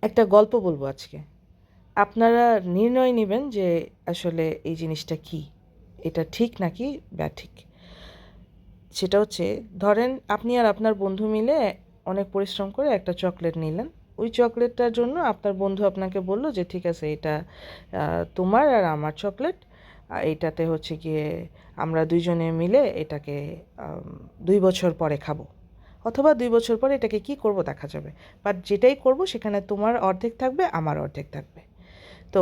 একটা গল্প বলবো আজকে। আপনারা নির্ণয় নেবেন যে আসলে এই জিনিসটা কী, এটা ঠিক নাকি ব্যাঠিক। সেটা হচ্ছে, ধরেন আপনি আর আপনার বন্ধু মিলে অনেক পরিশ্রম করে একটা চকলেট নিলেন। ওই চকলেটটার জন্য আপনার বন্ধু আপনাকে বলল যে ঠিক আছে, এটা তোমার আর আমার চকলেট, এইটাতে হচ্ছে গিয়ে আমরা দুইজনে মিলে এটাকে 2 বছর পরে খাবো, অথবা 2 বছর পরে এটাকে কি করব দেখা যাবে। বাট যেটাই করব সেখানে তোমার অর্ধেক থাকবে, আমার অর্ধেক থাকবে। তো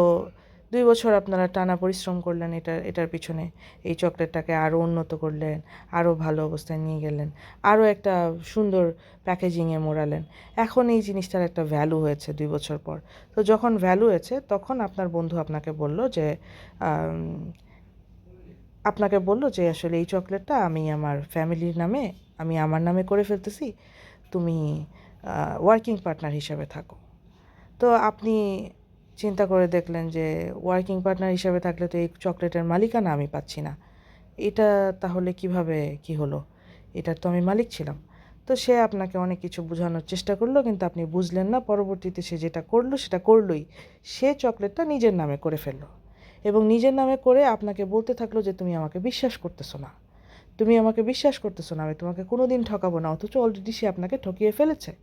2 বছর আপনারা টানা পরিশ্রম করলেন এটার পিছনে, এই চকলেটটাকে আরও উন্নত করলেন, আরও ভালো অবস্থায় নিয়ে গেলেন, আরও একটা সুন্দর প্যাকেজিংয়ে মোড়ালেন। এখন এই জিনিসটার একটা ভ্যালু হয়েছে 2 বছর পর। তো যখন ভ্যালু হয়েছে তখন আপনার বন্ধু আপনাকে বলল যে আসলে এই চকলেটটা আমি আমার ফ্যামিলির নামে, আমি আমার নামে করে ফেলতেছি, তুমি ওয়ার্কিং পার্টনার হিসাবে থাকো। তো আপনি চিন্তা করে দেখলেন যে ওয়ার্কিং পার্টনার হিসাবে থাকলে তো এই চকলেটের মালিকানা আমি পাচ্ছি না, এটা তাহলে কিভাবে কি হলো, এটার তো আমি মালিক ছিলাম। তো সে আপনাকে অনেক কিছু বোঝানোর চেষ্টা করলো, কিন্তু আপনি বুঝলেন না। পরবর্তীতে সে যেটা করলো সেটা করলোই, সে চকলেটটা নিজের নামে করে ফেললো, এবং নিজের নামে করে আপনাকে বলতে থাকলো যে তুমি আমাকে বিশ্বাস করতেছো না, তুমি আমাকে বিশ্বাস করতেছো না, আমি তোমাকে কোনো দিন ঠকাবো না। অথচ অলরেডি সে আপনাকে ঠকিয়ে ফেলেছে।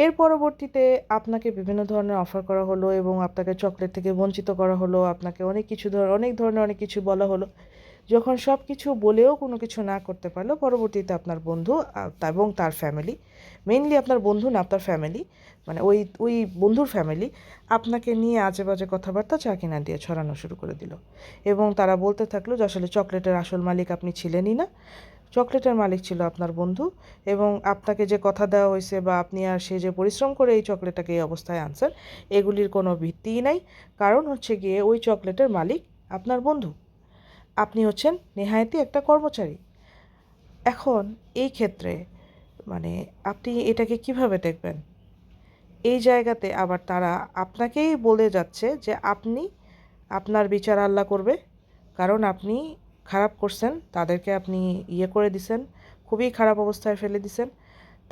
এর পরবর্তীতে আপনাকে বিভিন্ন ধরনের অফার করা হলো এবং আপনাকে চকলেট থেকে বঞ্চিত করা হলো, আপনাকে অনেক ধরনের অনেক কিছু বলা হলো। যখন সব কিছু বলেও কোনো কিছু না করতে পারলো, পরবর্তীতে আপনার বন্ধু এবং তার ফ্যামিলি, মেইনলি আপনার বন্ধু না, আপনার ফ্যামিলি, মানে ওই ওই বন্ধুর ফ্যামিলি আপনাকে নিয়ে আজে বাজে কথাবার্তা চা কিনা দিয়ে ছড়ানো শুরু করে দিল। এবং তারা বলতে থাকলো যে আসলে চকলেটের আসল মালিক আপনি ছিলেনই না, চকলেটের মালিক ছিল আপনার বন্ধু। এবং আপনাকে যে কথা দেওয়া হয়েছে বা আপনি আর সে যে পরিশ্রম করে এই চকলেটটাকে এই অবস্থায় আনছেন, এগুলির কোনো ভিত্তিই নাই। কারণ হচ্ছে গিয়ে ওই চকলেটের মালিক আপনার বন্ধু, আপনি হচ্ছেন নেহায়েতি একটা কর্মচারী। এখন এই ক্ষেত্রে মানে আপনি এটাকে কিভাবে দেখবেন? এই জায়গাতে আবার তারা আপনাকেই বলে যাচ্ছে যে আপনার বিচার আল্লাহ করবে, কারণ আপনি খারাপ করছেন, তাদেরকে আপনি করে দিছেন, খুবই খারাপ অবস্থায় ফেলে দিছেন।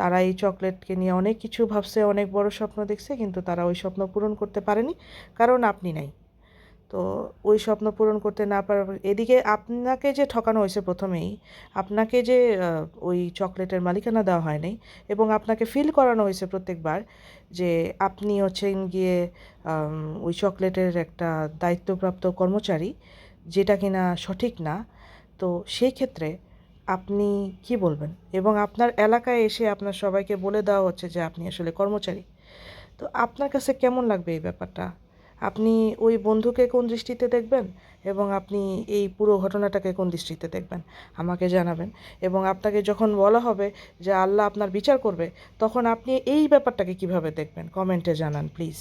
তারা এই চকলেটকে নিয়ে অনেক কিছু ভাবছে, অনেক বড় স্বপ্ন দেখছে, কিন্তু তারা ওই স্বপ্ন পূরণ করতে পারেনি, কারণ আপনি নাই। তো ওই স্বপ্ন পূরণ করতে না পারার এদিকে আপনাকে যে ঠকানো হয়েছে প্রথমেই, আপনাকে যে ওই চকলেটের মালিকানা দেওয়া হয় নাই, এবং আপনাকে ফিল করানো হয়েছে প্রত্যেকবার যে আপনি হচ্ছেন গিয়ে ওই চকলেটের একটা দায়িত্বপ্রাপ্ত কর্মচারী, যেটা কিনা সঠিক না। তো সেই ক্ষেত্রে আপনি কি বলবেন? এবং আপনার এলাকায় এসে আপনার সবাইকে বলে দেওয়া হচ্ছে যে আপনি আসলে কর্মচারী। তো আপনার কাছে কেমন লাগবে এই ব্যাপারটা? আপনি ওই বন্ধুকে কোন দৃষ্টিতে দেখবেন, এবং আপনি এই পুরো ঘটনাটাকে কোন দৃষ্টিতে দেখবেন, আমাকে জানাবেন। এবং আপনাকে যখন বলা হবে যে আল্লাহ আপনার বিচার করবে, তখন আপনি এই ব্যাপারটাকে কিভাবে দেখবেন, কমেন্টে জানান প্লিজ।